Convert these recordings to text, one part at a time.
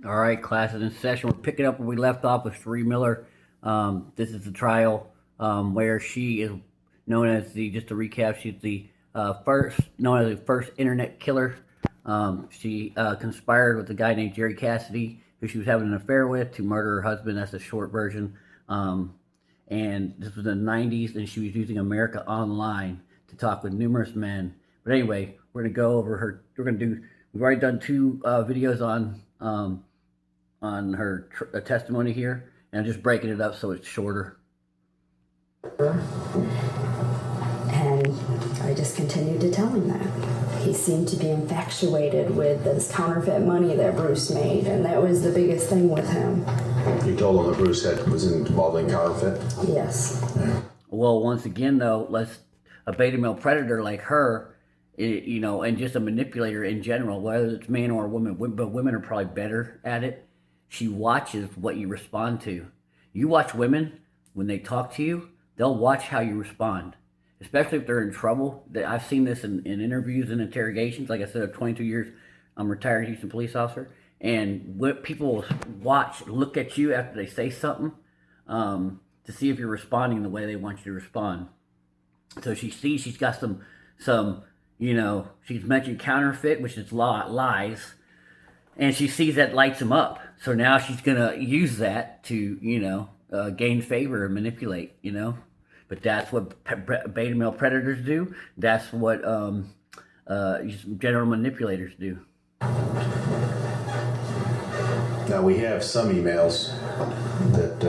All right, class is in session. We're picking up where we left off with Sharee Miller. This is the trial where she is known as just to recap, she's the known as the first internet killer. She conspired with a guy named Jerry Cassidy, who she was having an affair with, to murder her husband. That's the short version. And this was in the 90s, and she was using America Online to talk with numerous men. But anyway, we're going to go over her. We've already done two videos on her testimony here, and I'm just breaking it up so it's shorter. And I just continued to tell him that. He seemed to be infatuated with this counterfeit money that Bruce made, and that was the biggest thing with him. You told him that Bruce was involved in counterfeit? Yes. Yeah. Well, once again, though, a beta male predator like her, and just a manipulator in general, whether it's man or woman, but women are probably better at it. She watches what you respond to. You watch women, when they talk to you, they'll watch how you respond, especially if they're in trouble. I've seen this in interviews and interrogations. Like I said, 22 years, I'm a retired Houston police officer. And what people look at you after they say something to see if you're responding the way they want you to respond. So she sees she's got some she's mentioned counterfeit, which is lies. And she sees that lights him up. So now she's going to use that to, gain favor and manipulate, But that's what beta male predators do. That's what general manipulators do. Now, we have some emails that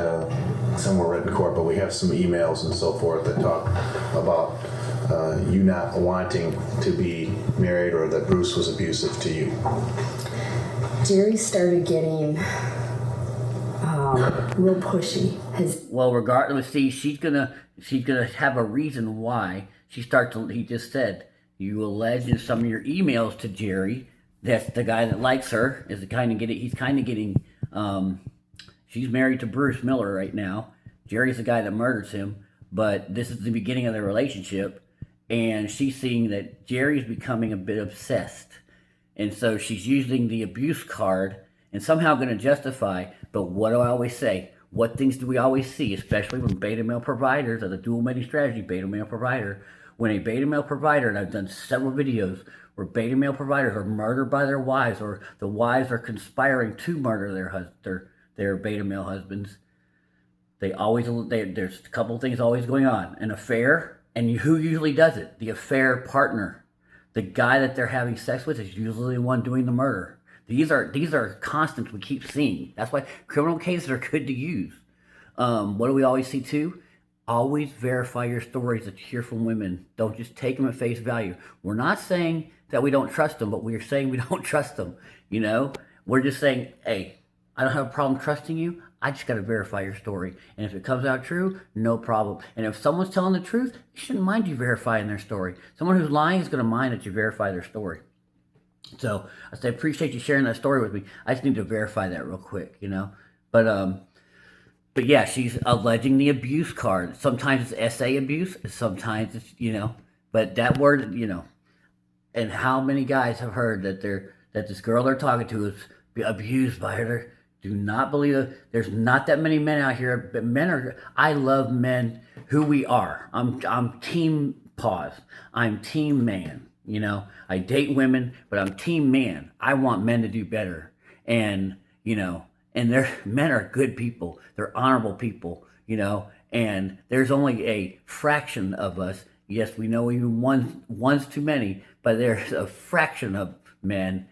some were read in court, but we have some emails and so forth that talk about you not wanting to be married, or that Bruce was abusive to you. Jerry started getting real pushy. Well, regardless, see, she's gonna have a reason why he just said, you allege in some of your emails to Jerry that the guy that likes her is she's married to Bruce Miller right now. Jerry's the guy that murders him, but this is the beginning of their relationship, and she's seeing that Jerry's becoming a bit obsessed. And so she's using the abuse card and somehow going to justify, but what do I always say? What things do we always see, especially when beta male providers, as a dual mating strategy, beta male provider, when a beta male provider, and I've done several videos where beta male providers are murdered by their wives, or the wives are conspiring to murder their beta male husbands, there's a couple of things always going on. An affair, and who usually does it? The affair partner. The guy that they're having sex with is usually the one doing the murder. These are constants we keep seeing. That's why criminal cases are good to use. What do we always see too? Always verify your stories that you hear from women. Don't just take them at face value. We're not saying that we don't trust them, but we're saying we don't trust them. We're just saying, hey, I don't have a problem trusting you. I just got to verify your story. And if it comes out true, no problem. And if someone's telling the truth, you shouldn't mind you verifying their story. Someone who's lying is going to mind that you verify their story. So I say, appreciate you sharing that story with me. I just need to verify that real quick, But yeah, she's alleging the abuse card. Sometimes it's SA abuse, sometimes it's, but that word, and how many guys have heard that this girl they're talking to is abused by her? Do not believe it. There's not that many men out here, but I love men who we are. I'm team pause. I'm team man. I date women, but I'm team man. I want men to do better. And, men are good people. They're honorable people, and there's only a fraction of us. Yes, we know even one's too many, but there's a fraction of men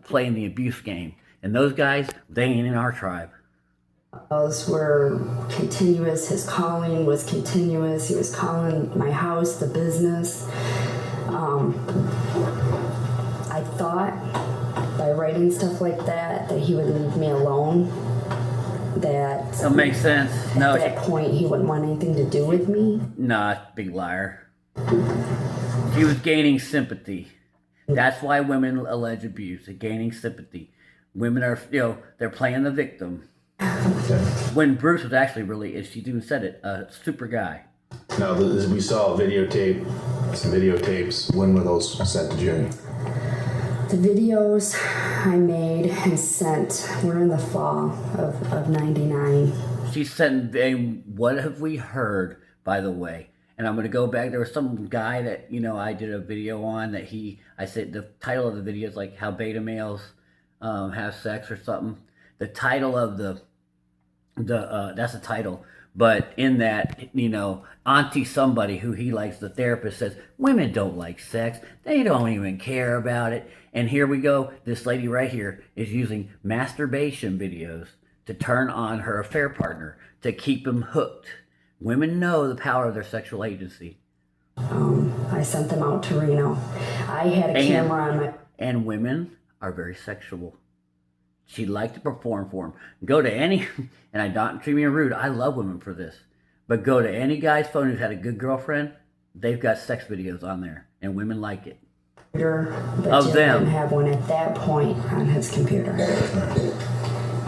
playing the abuse game. And those guys, they ain't in our tribe. Those were continuous. His calling was continuous. He was calling my house, the business. I thought by writing stuff like that he would leave me alone. That makes sense. No, at that point, he wouldn't want anything to do with me. Nah, big liar. She was gaining sympathy. That's why women allege abuse. They're gaining sympathy. Women are, they're playing the victim. When Bruce was actually really, as she even said it, a super guy. Now, we saw some videotapes. When were those sent to Jerry? The videos I made and sent, we're in the fall of 99. She said, and what have we heard, by the way? And I'm going to go back. There was some guy that, I did a video on that I said the title of the video is like how beta males have sex or something. The title of that's the title. But in that, Auntie somebody who he likes, the therapist, says, women don't like sex. They don't even care about it. And here we go. This lady right here is using masturbation videos to turn on her affair partner, to keep him hooked. Women know the power of their sexual agency. I sent them out to Reno. I had a camera on my... And women are very sexual. She'd like to perform for him. Go to any, and I'm not being rude, I love women for this, but go to any guy's phone who's had a good girlfriend, they've got sex videos on there, and women like it. But Of Jim them. didn't have one at that point on his computer.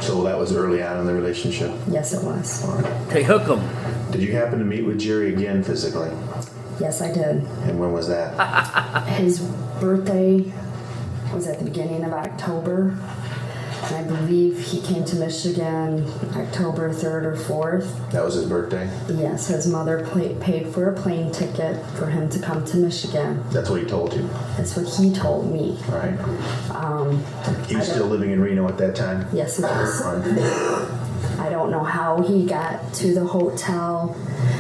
So that was early on in the relationship? Yes, it was. All right. They hook them. Did you happen to meet with Jerry again physically? Yes, I did. And when was that? His birthday was at the beginning of October. And I believe he came to Michigan October 3rd or 4th. That was his birthday? Yes, his mother paid for a plane ticket for him to come to Michigan. That's what he told you? That's what he told me. All right. He was still living in Reno at that time? Yes, he was. All right. I don't know how he got to the hotel,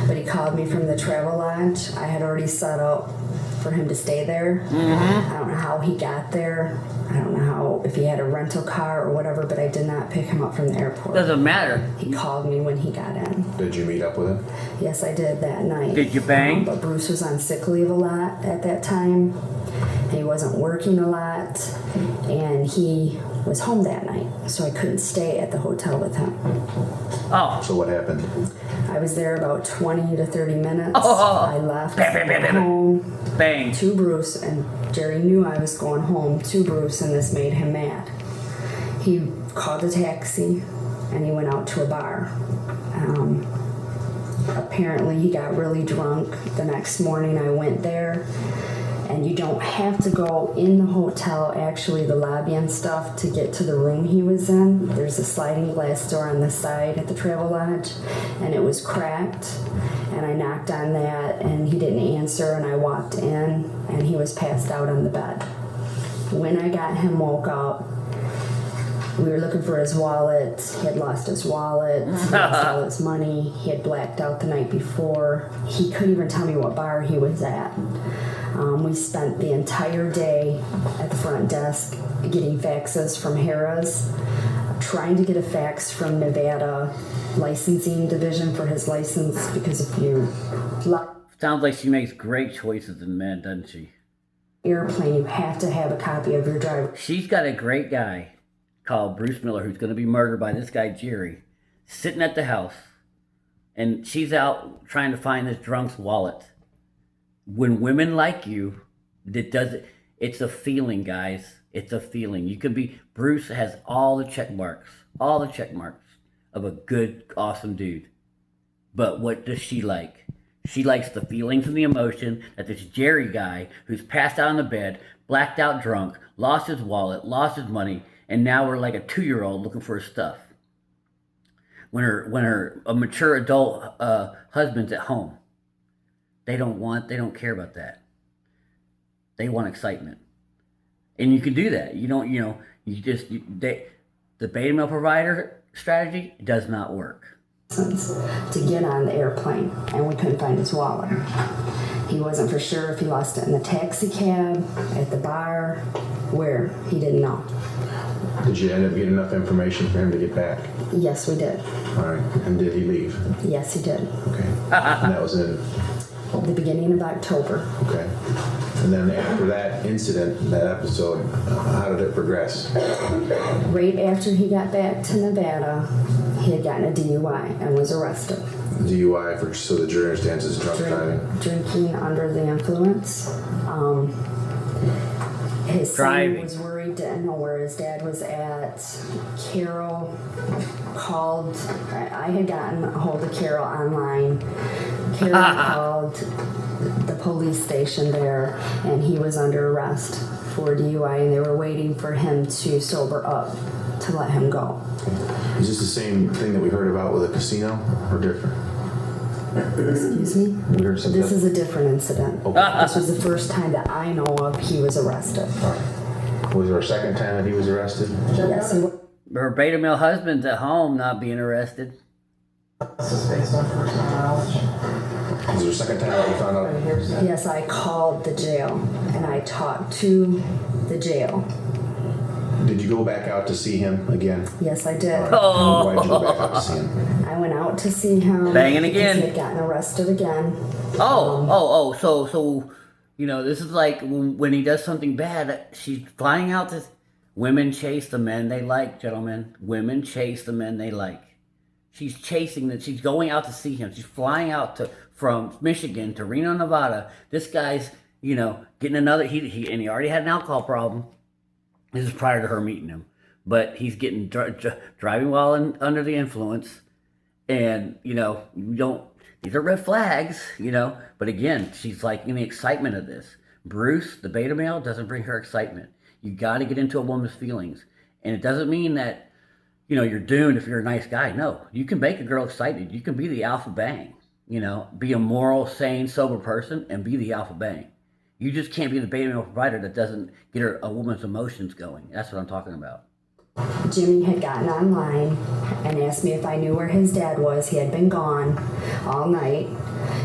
but he called me from the travel lodge. I had already set up for him to stay there. I don't know how he got there. I don't know if he had a rental car or whatever, but I did not pick him up from the airport. Doesn't matter. He called me when he got in. Did you meet up with him? Yes, I did that night. Did you bang? But Bruce was on sick leave a lot at that time. He wasn't working a lot, and he was home that night, so I couldn't stay at the hotel with him. Oh. So what happened? I was there about 20 to 30 minutes. Oh. I left, Bang, bang, went bang, bang. home Bang. to Bruce, and Jerry knew I was going home to Bruce, and this made him mad. He called a taxi, and he went out to a bar. Apparently, he got really drunk. The next morning, I went there. And you don't have to go in the hotel, actually the lobby and stuff, to get to the room he was in. There's a sliding glass door on the side at the travel lodge, and it was cracked. And I knocked on that, and he didn't answer, and I walked in, and he was passed out on the bed. When I got him woke up, we were looking for his wallet. He had lost his wallet. He lost all his money. He had blacked out the night before. He couldn't even tell me what bar he was at. We spent the entire day at the front desk getting faxes from Harrah's, trying to get a fax from Nevada licensing division for his license, because if you Sounds like she makes great choices in men, doesn't she? airplane, you have to have a copy of your driver. She's got a great guy called Bruce Miller who's going to be murdered by this guy Jerry, sitting at the house, and she's out trying to find this drunk's wallet. When women like you, it's a feeling, guys. It's a feeling. You can be, Bruce has all the check marks of a good, awesome dude. But what does she like? She likes the feelings and the emotion that this Jerry guy who's passed out on the bed, blacked out drunk, lost his wallet, lost his money, and now we're like a 2-year-old looking for his stuff. When a mature adult husband's at home. They don't care about that. They want excitement. And you can do that. The beta male provider strategy does not work. To get on the airplane, and we couldn't find his wallet. He wasn't for sure if he lost it in the taxi cab, at the bar, where, he didn't know. Did you end up getting enough information for him to get back? Yes, we did. All right. And did he leave? Yes, he did. Okay. And that was in... The beginning of October. Okay. And then after that incident, that episode, how did it progress? Right after he got back to Nevada, he had gotten a DUI and was arrested. DUI, so the jury understands, is drunk driving? Drinking under the influence. His son was worried, didn't know where his dad was at. Carol called. I had gotten a hold of Carol online. Carol called the police station there, and he was under arrest for DUI, and they were waiting for him to sober up to let him go. Is this the same thing that we heard about with a casino, or different? Excuse me? We heard something. This is a different incident. Okay. This was the first time that I know of he was arrested. All right. Was there a second time that he was arrested? Yes, he was. Her beta male husband's at home not being arrested. This is based on personal knowledge. Was there a second time that you found out? Right here, so Yes, I called the jail and I talked to the jail. Did you go back out to see him again? Yes, I did. All right. Why did you go back out to see him? I went out to see him. Banging because again. He had gotten arrested again. So, you know, this is like when he does something bad, she's flying out to... Women chase the men they like, gentlemen. Women chase the men they like. She's chasing them. She's going out to see him. She's flying out from Michigan to Reno, Nevada. This guy's, you know, getting another... He already had an alcohol problem. This is prior to her meeting him. But he's getting driving while under the influence. And, you know, these are red flags, you know. But again, she's like in the excitement of this. Bruce, the beta male, doesn't bring her excitement. You got to get into a woman's feelings. And it doesn't mean that, you know, you're doomed if you're a nice guy. No, you can make a girl excited. You can be the alpha bang, you know, be a moral, sane, sober person and be the alpha bang. You just can't be the beta male provider that doesn't get a woman's emotions going. That's what I'm talking about. Jimmy had gotten online and asked me if I knew where his dad was. He had been gone all night.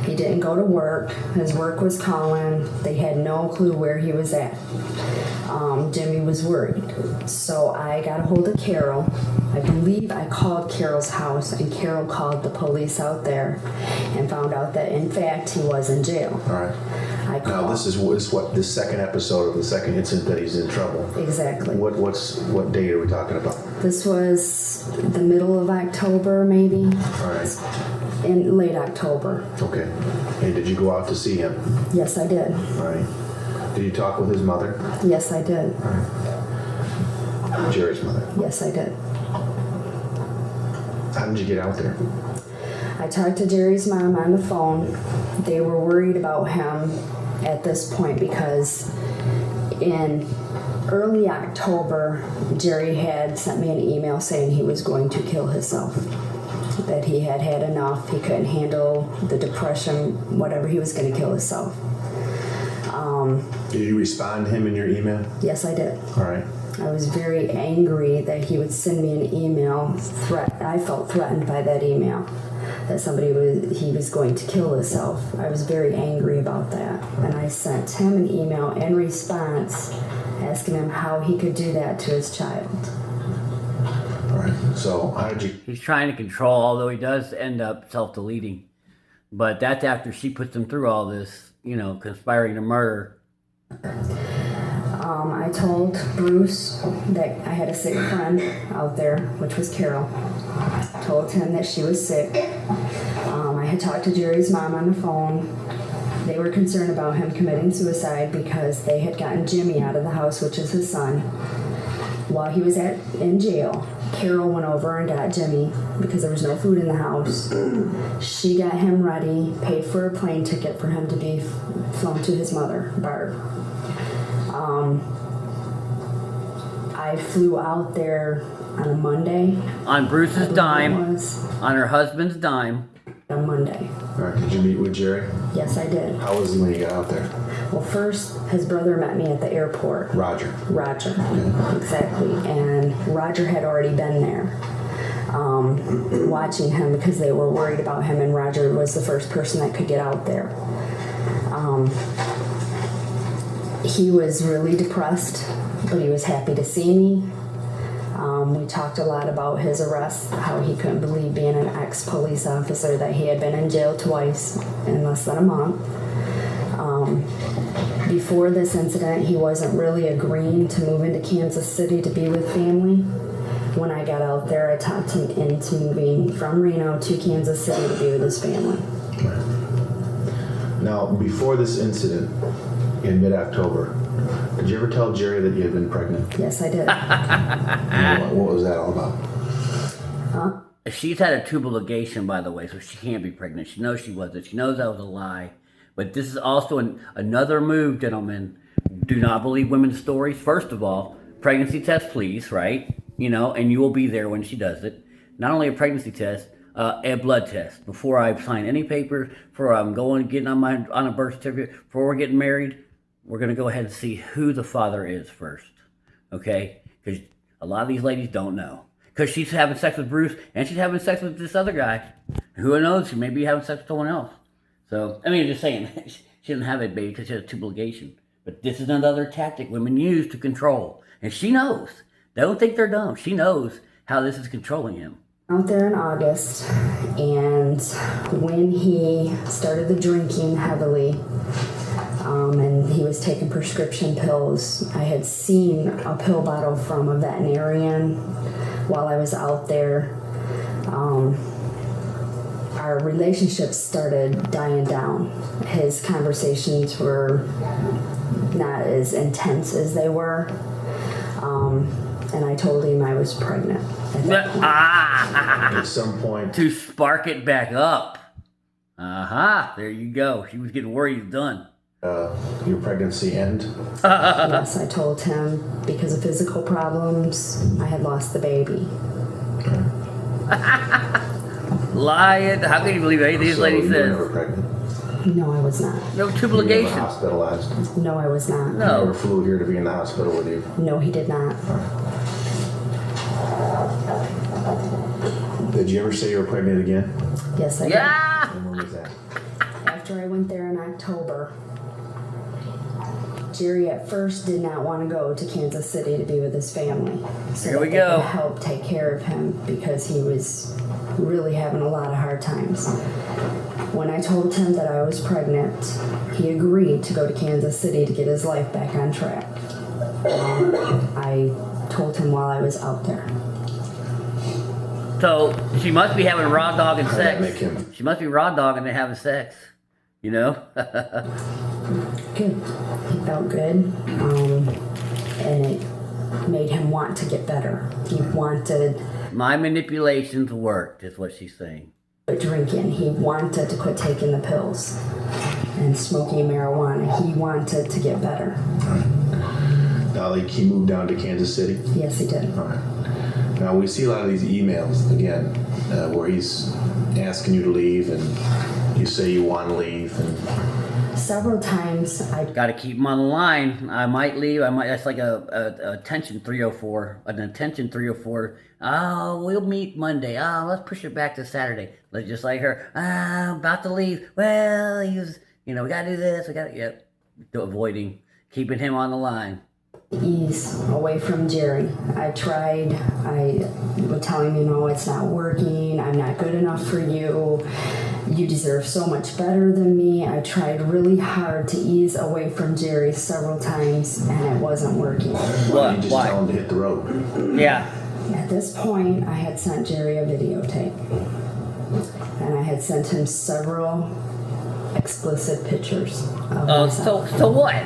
He didn't go to work. His work was calling. They had no clue where he was at. Jimmy was worried. So I got a hold of Carol. I believe I called Carol's house, and Carol called the police out there and found out that, in fact, he was in jail. All right. I called. Now, this is what this second episode of the second incident that he's in trouble. Exactly. What date are we talking about? This was the middle of October, maybe. All right. In late October. Okay. And did you go out to see him? Yes, I did. All right. Did you talk with his mother? Yes, I did. Jerry's mother. Yes, I did. How did you get out there? I talked to Jerry's mom on the phone. They were worried about him at this point because in early October, Jerry had sent me an email saying he was going to kill himself. That he had had enough. He couldn't handle the depression, whatever. He was going to kill himself. Did you respond to him in your email? Yes, I did. All right. I was very angry that he would send me an email. I felt threatened by that email, that he was going to kill himself. I was very angry about that. And I sent him an email in response asking him how he could do that to his child. All right. So how did you... He's trying to control, although he does end up self-deleting. But that's after she puts him through all this, you know, conspiring to murder. I told Bruce that I had a sick friend out there, which was Carol. Told him that she was sick. I had talked to Jerry's mom on the phone. They were concerned about him committing suicide because they had gotten Jimmy out of the house, which is his son. While he was in jail, Carol went over and got Jimmy because there was no food in the house. She got him ready, paid for a plane ticket for him to be flown to his mother, Barb. I flew out there on a Monday. On Bruce's dime, Was on her husband's dime. on Monday. All right. Did you meet with Jerry? Yes, I did. How was he when you got out there? Well, first, his brother met me at the airport. Roger. Roger, exactly. And Roger had already been there watching him because they were worried about him, and Roger was the first person that could get out there. He was really depressed, but he was happy to see me. We talked a lot about his arrest, how he couldn't believe being an ex-police officer, that he had been in jail twice in less than a month. Before this incident, he wasn't really agreeing to move into Kansas City to be with family. When I got out there, I talked him into moving from Reno to Kansas City to be with his family. Now, before this incident in mid-October, did you ever tell Jerry that you had been pregnant? Yes, I did. What was that all about? She's had a tubal ligation, by the way, so she can't be pregnant. She knows she wasn't. She knows that was a lie. But this is also another move, gentlemen, do not believe women's stories. First of all, pregnancy test, please, right? And you will be there when she does it. Not only a pregnancy test, a blood test. Before I sign any papers, before I'm getting on a birth certificate, before we're getting married, we're going to go ahead and see who the father is first, okay? Because a lot of these ladies don't know. Because she's having sex with Bruce, and she's having sex with this other guy. Who knows? She may be having sex with someone else. So, just saying, she didn't have a baby because she had a tubal ligation. But this is another tactic women use to control. And she knows. They don't think they're dumb. She knows how this is controlling him. Out there in August, and when he started the drinking heavily, and he was taking prescription pills, I had seen a pill bottle from a veterinarian while I was out there. Our relationship started dying down. His conversations were not as intense as they were. And I told him I was pregnant at that point. At some point. To spark it back up. There you go. She was getting worried he's done. Your pregnancy end? Yes, I told him because of physical problems, I had lost the baby. Lying. How can you believe anything this lady you were says? never pregnant? No, I was not. No tubal You were never ligation. hospitalized? No, I was not. He No. never flew here to be in the hospital with you? No, he did not. Did you ever say you were pregnant again? Yes, I Yeah. And when was that? did. After I went there in October, Jerry at first did not want to go to Kansas City to be with his family. So Here we that they go. could help take care of him because he was really having a lot of hard times. When I told him that I was pregnant, he agreed to go to Kansas City to get his life back on track. I told him while I was out there. So she must be having raw dog and How'd that sex. make him? She must be raw dogging and having sex. Good. He felt good, and it made him want to get better. He wanted My manipulations worked, is what she's saying. quit drinking. He wanted to quit taking the pills and smoking marijuana. He wanted to get better. Now, he moved down to Kansas City? Yes, he did. All right. Now, we see a lot of these emails, again, where he's asking you to leave, and you say you want to leave, and Several times I Got to keep him on the line. I might leave. That's like a attention 304. An attention 304. Oh, we'll meet Monday. Oh, let's push it back to Saturday. Let's just like her. I'm about to leave. Well, we got to do this. We got to, yep. Avoiding, keeping him on the line. ease away from Jerry. I tried. I would tell him, it's not working. I'm not good enough for you. You deserve so much better than me. I tried really hard to ease away from Jerry several times, and it wasn't working. why don't you just Why? tell him to hit the road? Yeah. At this point, I had sent Jerry a videotape, and I had sent him several explicit pictures of myself. So what?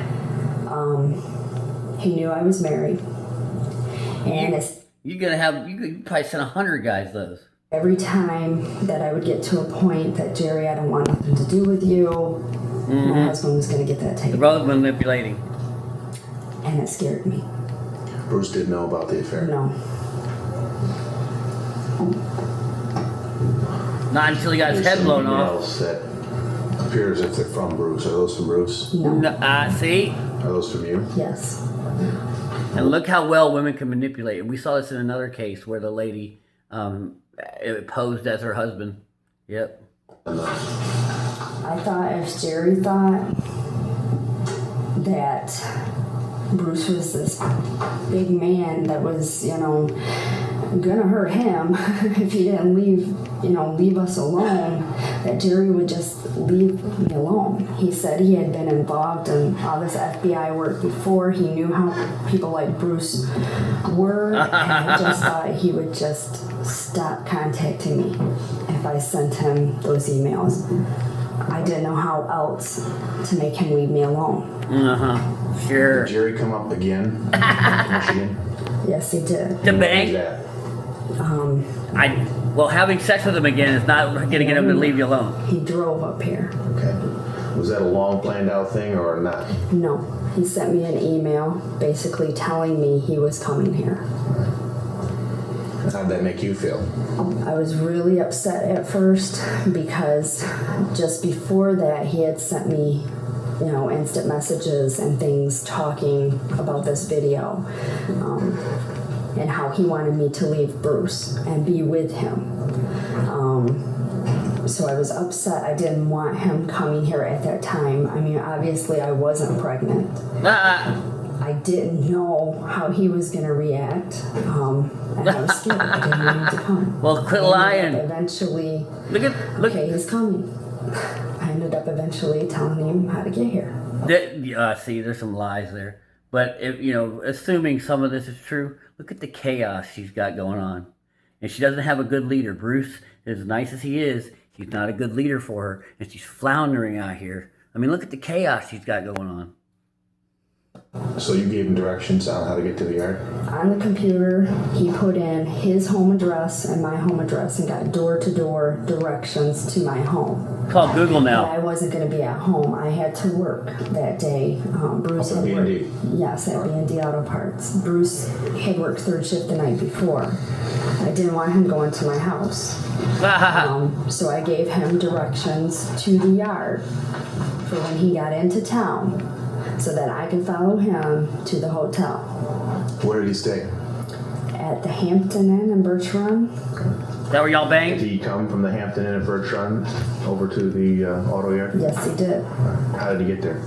He knew I was married, and You could probably send 100 guys those. every time that I would get to a point that Jerry, I don't want nothing to do with you, my husband was going to get that tape, The road manipulating. and it scared me. Bruce didn't know about the affair. No, Not until he got his There's head some blown off. emails that appear as if they're from Bruce. Are those from Bruce? no, See? Are those from you? yes. And look how well women can manipulate. And we saw this in another case where the lady it posed as her husband. Yep. I thought if Jerry thought that Bruce was this big man that was, gonna hurt him if he didn't leave us alone, that Jerry would just leave me alone. He said he had been involved in all this FBI work before. He knew how people like Bruce were, and I just thought he would just stop contacting me if I sent him those emails. I didn't know how else to make him leave me alone. Sure. Did Jerry come up again in Michigan? Yes, he did. The Who's bank. that? Having sex with him again is not going to get him to leave you alone. He drove up here. Okay. Was that a long planned out thing or not? No, he sent me an email basically telling me he was coming here. How'd that make you feel? I was really upset at first because just before that he had sent me, instant messages and things talking about this video and how he wanted me to leave Bruce and be with him. So I was upset. I didn't want him coming here at that time. I mean, obviously I wasn't pregnant. I didn't know how he was going to react. And I was scared. I didn't want him to come. Well, quit lying. Eventually, Look. okay, he's coming. I ended up eventually telling him how to get here. See, there's some lies there. But, if, assuming some of this is true, look at the chaos she's got going on. And she doesn't have a good leader. Bruce, as nice as he is, he's not a good leader for her. And she's floundering out here. I mean, look at the chaos she's got going on. So you gave him directions on how to get to the yard? On the computer, he put in his home address and my home address and got door-to-door directions to my home. It's called Google But now. I wasn't going to be at home. I had to work that day. Bruce Up at had B&D? worked. Yes, at B&D Auto Parts. Bruce had worked third shift the night before. I didn't want him going to my house. So I gave him directions to the yard for when he got into town so that I could follow him to the hotel. Where did he stay? At the Hampton Inn in Birch Run. Is that where y'all Did banged? he come from the Hampton Inn at Birch Run over to the auto yard? Yes, he did. How did he get there?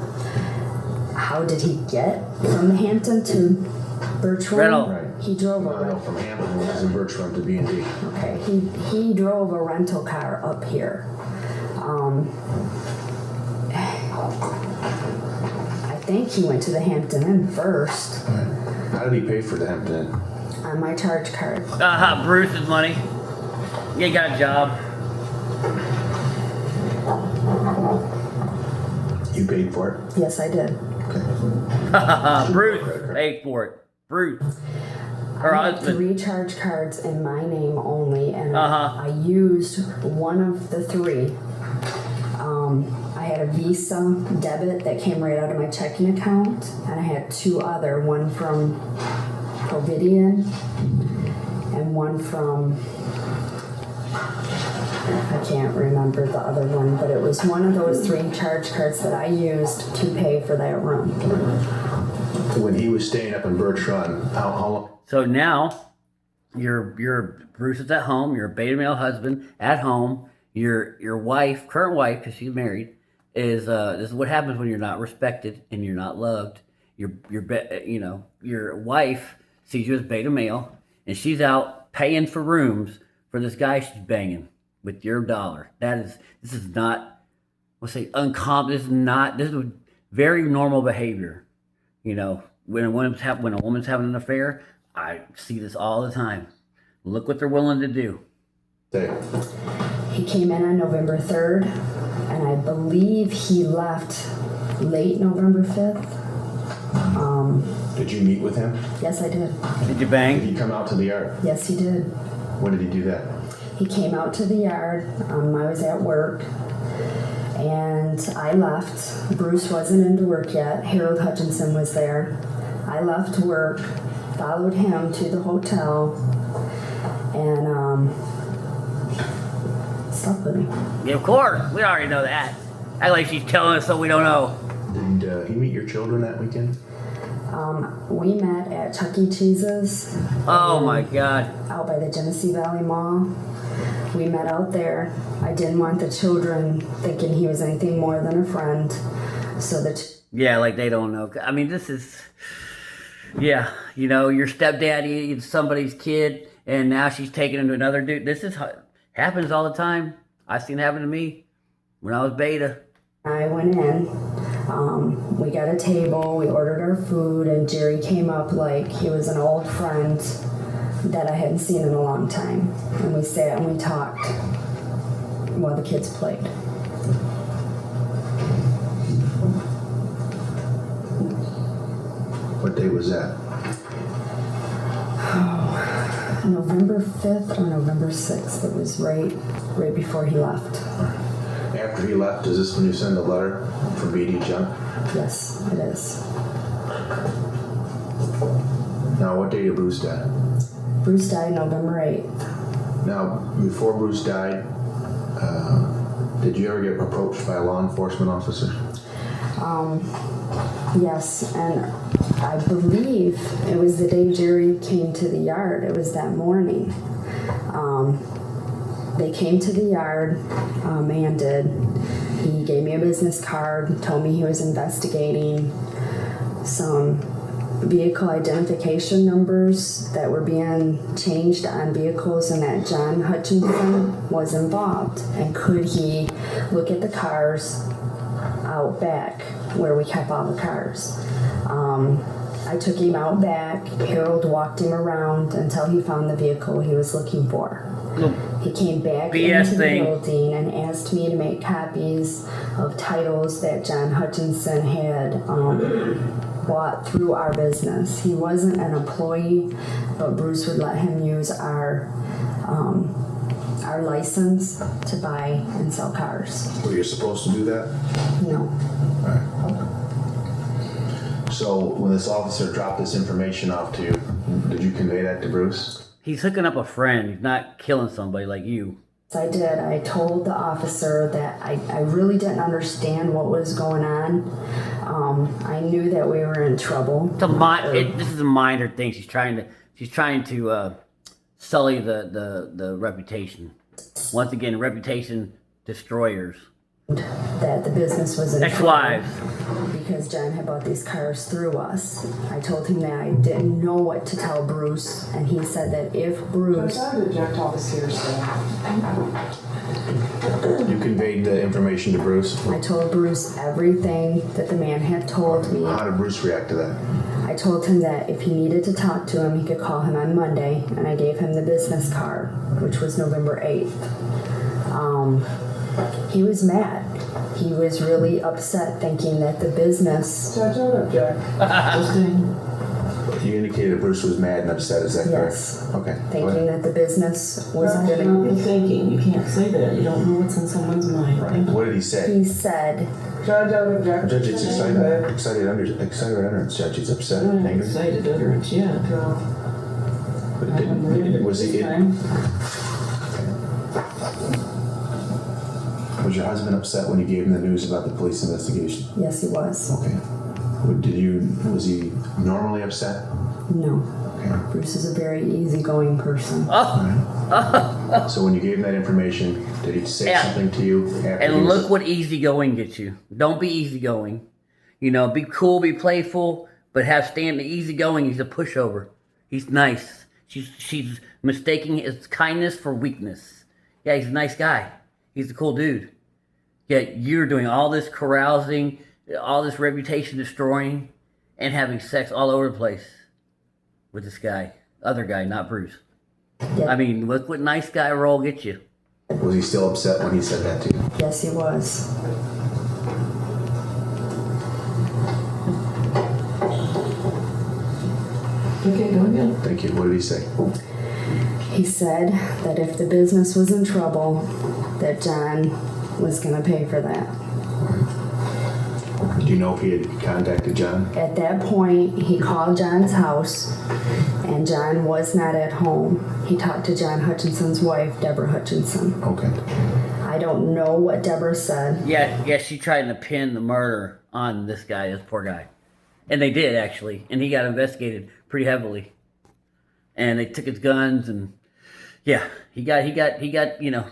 How did he get from the Hampton to Birch Run? Rental. Right. He drove a No, rental. from Hampton, which is in Birch Run, to B&D. Okay, he drove a rental car up here. I think he went to the Hampton Inn first How did he pay for the Hampton Inn? on my charge card. Bruce's money. You got a job. You paid for it? Yes, I did. Okay. Bruce paid for it. Bruce. Her I had husband. 3 charge cards in my name only, and Uh-huh. I used one of the 3. I had a Visa debit that came right out of my checking account, and I had 2 other, one from Providian and one from, I can't remember the other one, but it was one of those 3 charge cards that I used to pay for that room. When he was staying up in Birch Run, how long? So now, your Bruce is at home. Your beta male husband at home. Your wife, current wife, because she's married, is this is what happens when you're not respected and you're not loved. Your wife sees you as beta male, and she's out paying for rooms for this guy she's banging with your dollar. This is not, let's say, uncommon. This is very normal behavior. When a woman's having an affair, I see this all the time. Look what they're willing to do. Day. He came in on November 3rd, and I believe he left late November 5th. Did you meet with him? Yes, I did. Did you Did bang? he come out to the yard? Yes, he did. When did he do that? He came out to the yard. I was at work, and I left. Bruce wasn't into work yet. Harold Hutchinson was there. I left work, followed him to the hotel, and slept with him. Yeah, of course. We already know that. Act like she's telling us so we don't know. Did he meet your children that weekend? We met at Chuck E. Cheese's. Oh my God. Out by the Genesee Valley Mall. We met out there. I didn't want the children thinking he was anything more than a friend. So Yeah, like they don't know. I mean, this is, yeah, your stepdaddy is somebody's kid, and now she's taking him to another dude. This happens all the time. I've seen it happen to me when I was beta. I went in. We got a table. We ordered our food, and Jerry came up like he was an old friend that I hadn't seen in a long time. And we sat and we talked while the kids played. What day was that? November 5th or November 6th. It was right before he left. After he left, is this when you send a letter from BD Junk? Yes, it is. Now, what day did Bruce die? Bruce died November 8th. Now, before Bruce died, did you ever get approached by a law enforcement officer? Yes, and I believe it was the day Jerry came to the yard. It was that morning. They came to the yard, man did. He gave me a business card, told me he was investigating some vehicle identification numbers that were being changed on vehicles and that John Hutchinson was involved. And could he look at the cars out back where we kept all the cars? I took him out back. Harold walked him around until he found the vehicle he was looking for. He came back into the building and asked me to make copies of titles that John Hutchinson had bought through our business. He wasn't an employee, but Bruce would let him use our license to buy and sell cars. Were you supposed to do that? No. All right. So when this officer dropped this information off to you, did you convey that to Bruce? He's hooking up a friend. He's not killing somebody like you. I did. I told the officer that I really didn't understand what was going on. I knew that we were in trouble. This is a minor thing. She's trying to sully the reputation. Once again, reputation destroyers. That the business was in Ex-wives. because John had bought these cars through us. I told him that I didn't know what to tell Bruce, and he said that if Bruce... I would object all this hearsay. You conveyed the information to Bruce? I told Bruce everything that the man had told me. How did Bruce react to that? I told him that if he needed to talk to him, he could call him on Monday, and I gave him the business card, which was November 8th. He was mad. He was really upset, thinking that the business... Judge, I would object. You indicated Bruce was mad and upset, is that correct? Yes. Okay. Thinking that the business was That's going not to... the thinking. You can't say that. You don't know what's in someone's mind. Right. What did he say? He said... Judge, I would object. Judge, it's excited utterance, Judge. He's upset, angry. Excited utterance, yeah. Was he... Was your husband upset when you gave him the news about the police investigation? Yes, he was. Okay. Was he normally upset? No. Okay. Bruce is a very easygoing person. So when you gave him that information, did he say something to you after? And look what easygoing gets you. Don't be easygoing. You know, be cool, be playful, but stand easygoing. He's a pushover. He's nice. She's mistaking his kindness for weakness. Yeah, he's a nice guy. He's a cool dude. Yet you're doing all this carousing, all this reputation destroying, and having sex all over the place with this guy. Other guy, not Bruce. Yeah. I mean, look what nice guy role gets you. Was he still upset when he said that to you? Yes, he was. Okay, go ahead. Thank you. What did he say? He said that if the business was in trouble, that John was going to pay for that. Do you know if he had contacted John? At that point, he called John's house, and John was not at home. He talked to John Hutchinson's wife, Deborah Hutchinson. Okay. I don't know what Deborah said. Yeah, she tried to pin the murder on this guy, this poor guy. And they did, actually. And he got investigated pretty heavily. And they took his guns, and yeah, he got, you know.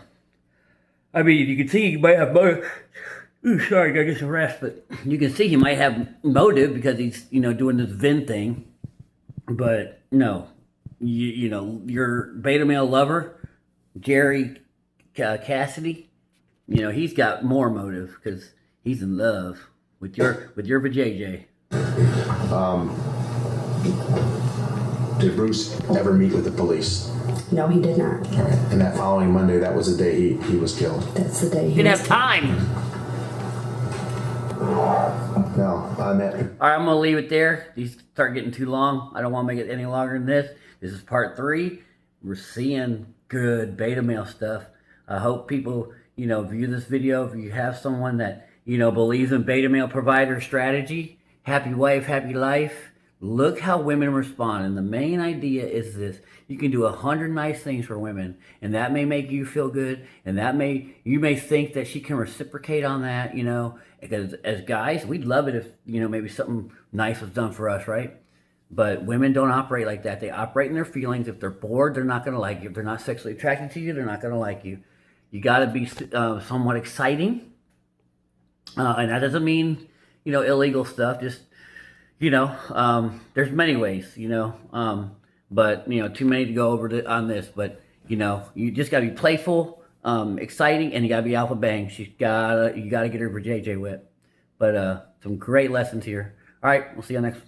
I mean, you can see he might have motive. Ooh, sorry, gotta get some rest. But you can see he might have motive because he's, you know, doing this Vin thing. But no, you know, your beta male lover, Jerry Cassidy, you know, he's got more motive because he's in love with your vajayjay. Did Bruce ever meet with the police? No, he did not. All right. And that following Monday, that was the day he was killed. That's the day He he didn't was have time. Now, on that... All right, I'm gonna leave it there. These start getting too long. I don't want to make it any longer than this. This is part 3. We're seeing good beta male stuff. I hope people, you know, view this video. If you have someone that, you know, believes in beta male provider strategy happy wife, happy life. Look how women respond. And the main idea is this. You can do 100 nice things for women, and that may make you feel good, and you may think that she can reciprocate on that, because as guys, we'd love it if, maybe something nice was done for us, right? But women don't operate like that. They operate in their feelings. If they're bored, they're not going to like you. If they're not sexually attracted to you, they're not going to like you. You got to be somewhat exciting. And that doesn't mean, illegal stuff. Just, there's many ways, but, too many to go over on this. But, you just got to be playful, exciting, and you got to be alpha bang. You got to get her for JJ wet. But some great lessons here. All right, we'll see you next.